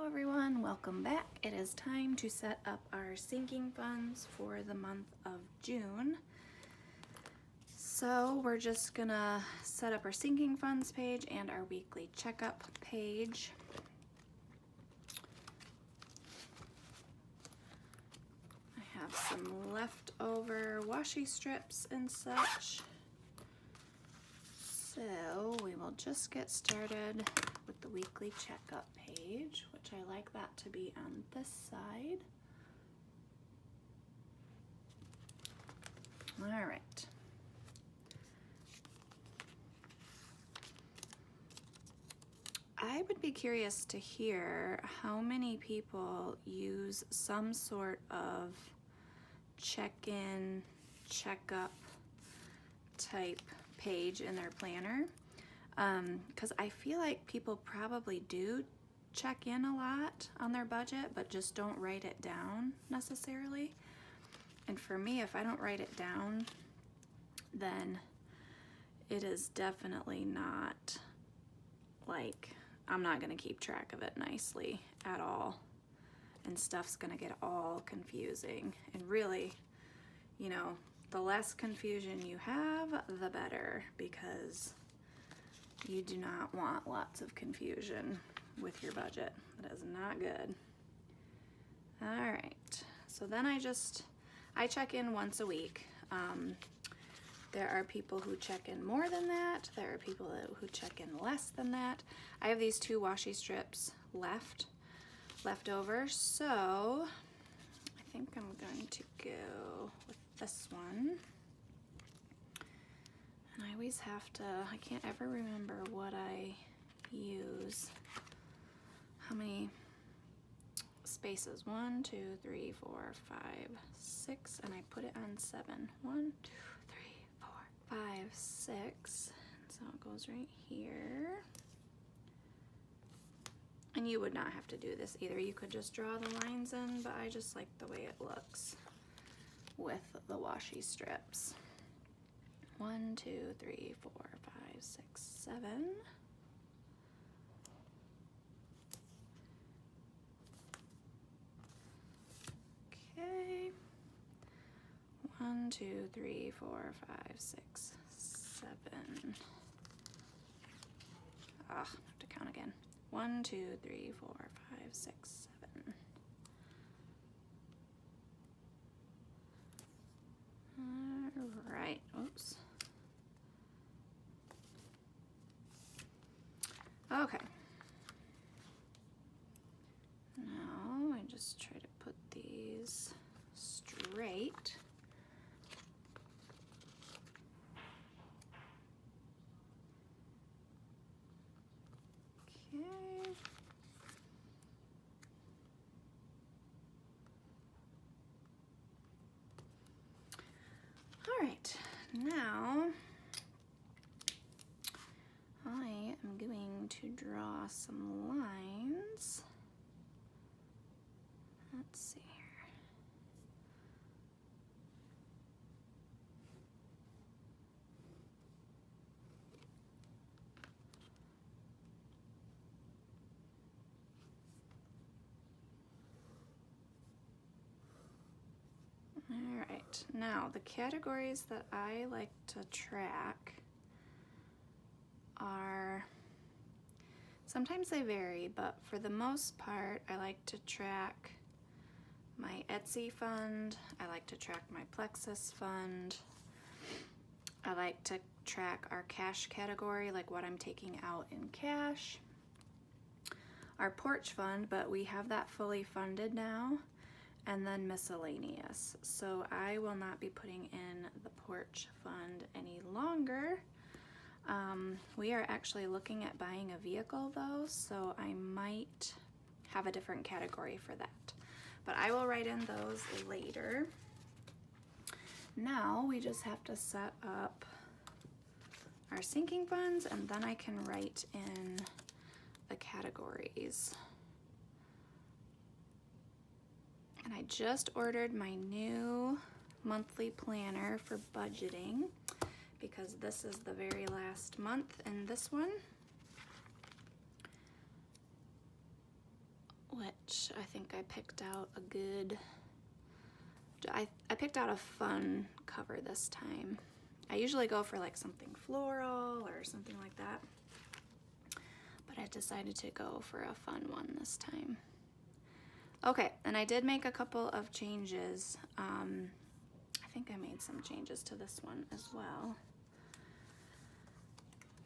everyone, welcome back. It is time to set up our sinking funds for the month of June. So we're just gonna set up our sinking funds page and our weekly checkup page. I have some leftover washi strips and such. So we will just get started with the weekly checkup page, which I like that to be on this side. All right. I would be curious to hear how many people use some sort of check-in, check-up type page in their planner, because I feel like people probably do check in a lot on their budget but just don't write it down necessarily. And for me, if I don't write it down, then it is definitely not, like, I'm not going to keep track of it nicely at all, and stuff's going to get all confusing. And really, you know, the less confusion you have, the better, because you do not want lots of confusion with your budget. That is not good. All right, so then I check in once a week. There are people who check in more than that. There are people who check in less than that. I have these 2 washi strips left over, so I think I'm going to go with this one. And I always have to, I can't ever remember what I use. How many spaces? 1, 2, 3, 4, 5, 6, and I put it on 7. 1, 2, 3, 4, 5, 6. So it goes right here. And you would not have to do this either. You could just draw the lines in, but I just like the way it looks with the washi strips. 1, 2, 3, 4, 5, 6, 7. Okay. 1, 2, 3, 4, 5, 6, 7. I have to count again. 1, 2, 3, 4, 5, 6, 7. All right. Oops. Okay. Now I just try to put these straight. Okay. All right, now I am going to draw some lines. Let's see here. All right, now the categories that I like to track are, sometimes they vary, but for the most part, I like to track my Etsy fund. I like to track my Plexus fund. I like to track our cash category, like what I'm taking out in cash. Our porch fund, but we have that fully funded now. And then miscellaneous. So I will not be putting in the porch fund any longer. We are actually looking at buying a vehicle though, so I might have a different category for that. But I will write in those later. Now we just have to set up our sinking funds, and then I can write in the categories. And I just ordered my new monthly planner for budgeting because this is the very last month in this one. which I think I picked out a good, I picked out a fun cover this time. I usually go for like something floral or something like that, but I decided to go for a fun one this time. Okay, and I did make a couple of changes. I think I made some changes to this one as well.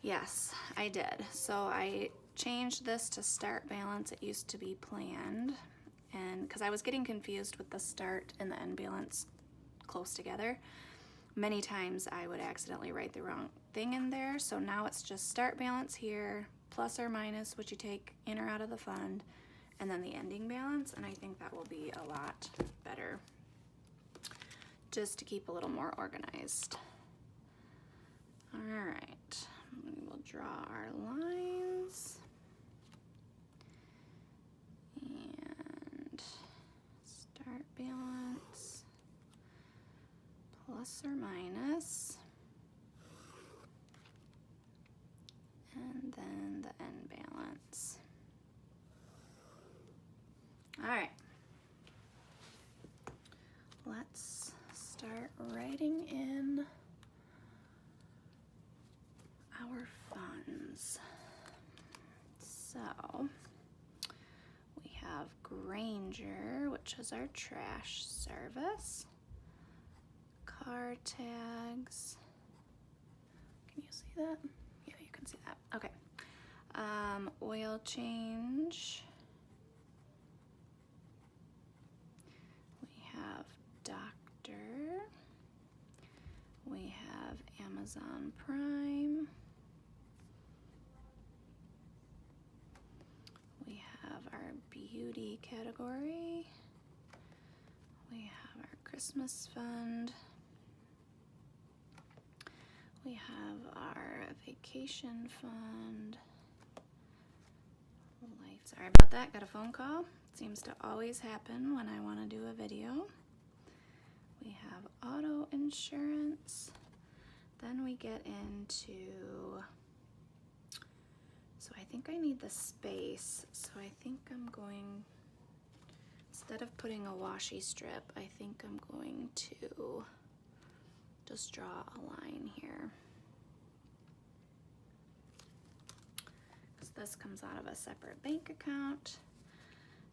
Yes, I did. So I changed this to start balance. It used to be planned, and because I was getting confused with the start and the end balance close together, many times I would accidentally write the wrong thing in there. So now it's just start balance here, plus or minus what you take in or out of the fund, and then the ending balance, and I think that will be a lot better, just to keep a little more organized. All right, we will draw our lines and start balance, plus or minus, and then the end balance. All right, let's start writing in our funds. So we have Granger, which is our trash service, car tags. Can you see that? Yeah, you can see that. Okay. Oil change. We have doctor. We have Amazon Prime. We have our beauty category. We have our Christmas fund. We have our vacation fund. Sorry about that, got a phone call. Seems to always happen when I want to do a video. We have auto insurance. Then we get into, so I think I need the space. So I think I'm going, instead of putting a washi strip, I think I'm going to just draw a line here. This comes out of a separate bank account.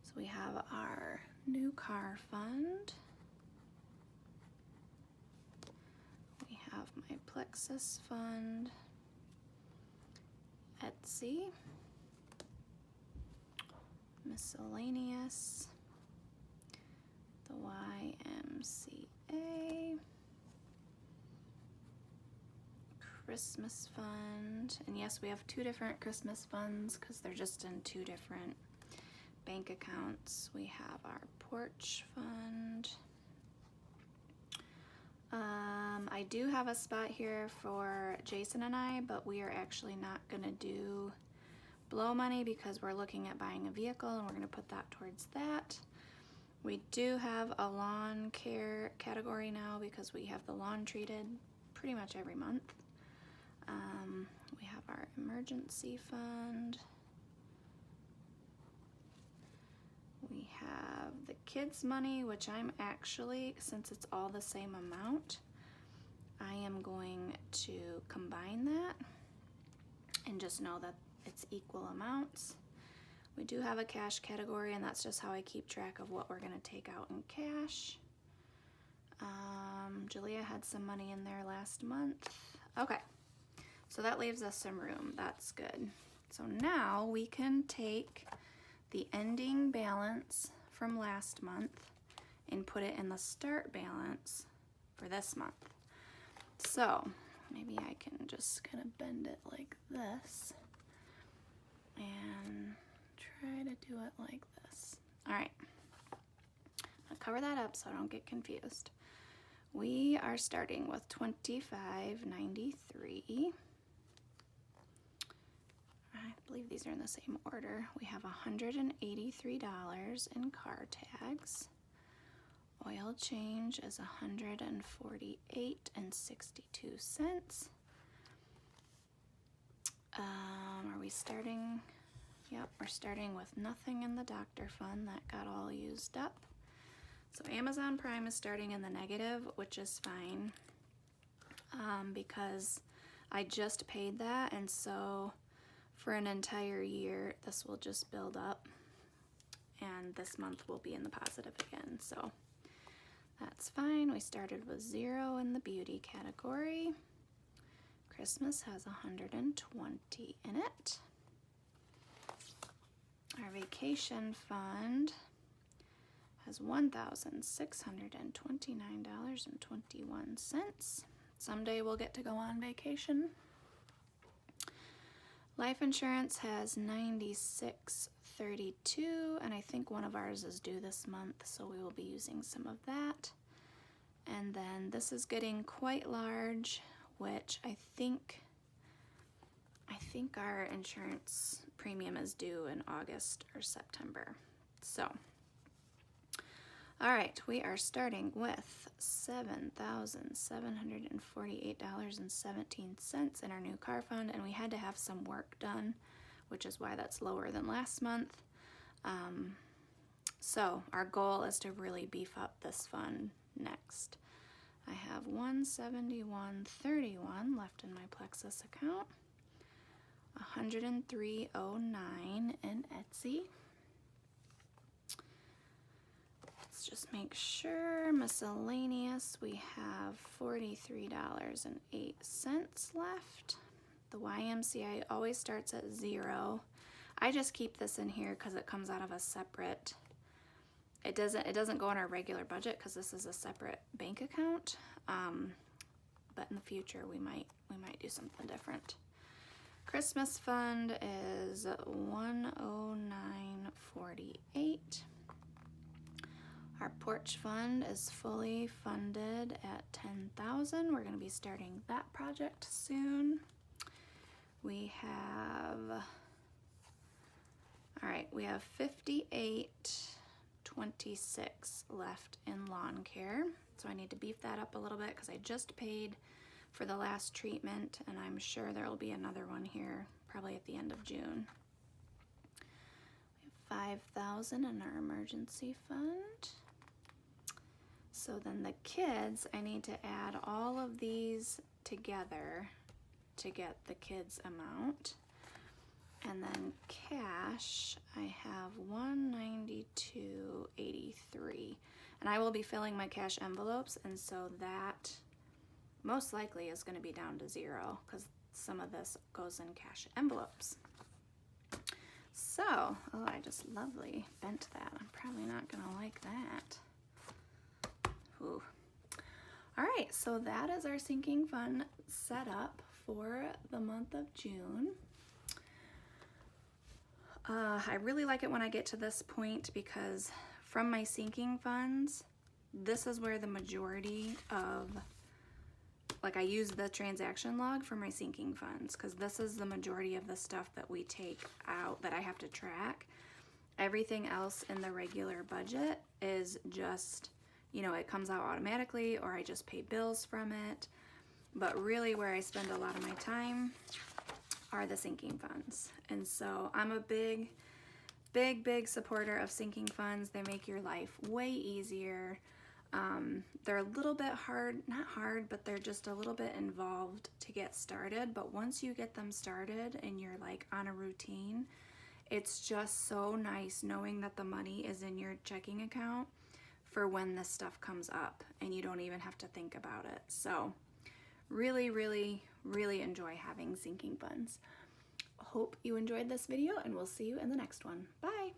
So we have our new car fund. We have my Plexus fund, Etsy, miscellaneous, the YMCA, Christmas fund, and yes, we have two different Christmas funds because they're just in two different bank accounts. We have our porch fund. I do have a spot here for Jason and I, but we are actually not gonna do blow money because we're looking at buying a vehicle and we're gonna put that towards that. We do have a lawn care category now because we have the lawn treated pretty much every month. We have our emergency fund. We have the kids' money, which I'm actually, since it's all the same amount, I am going to combine that and just know that it's equal amounts. We do have a cash category, and that's just how I keep track of what we're going to take out in cash. Julia had some money in there last month. Okay. So that leaves us some room. That's good. So now we can take the ending balance from last month and put it in the start balance for this month. So maybe I can just kind of bend it like this and try to do it like this. All right. I'll cover that up so I don't get confused. We are starting with $25.93. I believe these are in the same order. We have $183 in car tags. Oil change is $148.62. Are we starting? Yep, we're starting with nothing in the doctor fund. That got all used up. So Amazon Prime is starting in the negative, which is fine, because I just paid that, and so for an entire year, this will just build up, and this month will be in the positive again, so that's fine. We started with 0 in the beauty category. Christmas has 120 in it. Our vacation fund has $1,629.21. Someday we'll get to go on vacation. Life insurance has $96.32, and I think one of ours is due this month, so we will be using some of that. And then this is getting quite large, which I think our insurance premium is due in August or September. So, all right, we are starting with $7,748.17 in our new car fund, and we had to have some work done, which is why that's lower than last month. So our goal is to really beef up this fund next. I have $171.31 left in my Plexus account, $103.09 in Etsy. Let's just make sure. Miscellaneous, we have $43.08 left. The YMCA always starts at 0. I just keep this in here because it comes out of a separate, it doesn't go on our regular budget because this is a separate bank account. But in the future we might do something different. Christmas fund is $109.48. Our porch fund is fully funded at $10,000. We're going to be starting that project soon. We have, all right, we have $58.26 left in lawn care. So I need to beef that up a little bit because I just paid for the last treatment, and I'm sure there will be another one here probably at the end of June. We have $5,000 in our emergency fund. So then the kids, I need to add all of these together to get the kids amount. And then cash, I have $192.83. And I will be filling my cash envelopes, and so that most likely is going to be down to 0 because some of this goes in cash envelopes. So, oh, I just lovely bent that. I'm probably not going to like that. Ooh. All right, so that is our sinking fund set up for the month of June. I really like it when I get to this point because from my sinking funds, this is where the majority of, like, I use the transaction log for my sinking funds because this is the majority of the stuff that we take out that I have to track. Everything else in the regular budget is just, you know, it comes out automatically or I just pay bills from it. But really where I spend a lot of my time are the sinking funds. And so I'm a big supporter of sinking funds. They make your life way easier. They're a little bit hard, not hard, but they're just a little bit involved to get started. But once you get them started and you're like on a routine, it's just so nice knowing that the money is in your checking account for when this stuff comes up and you don't even have to think about it. So really enjoy having sinking funds. Hope you enjoyed this video, and we'll see you in the next one. Bye.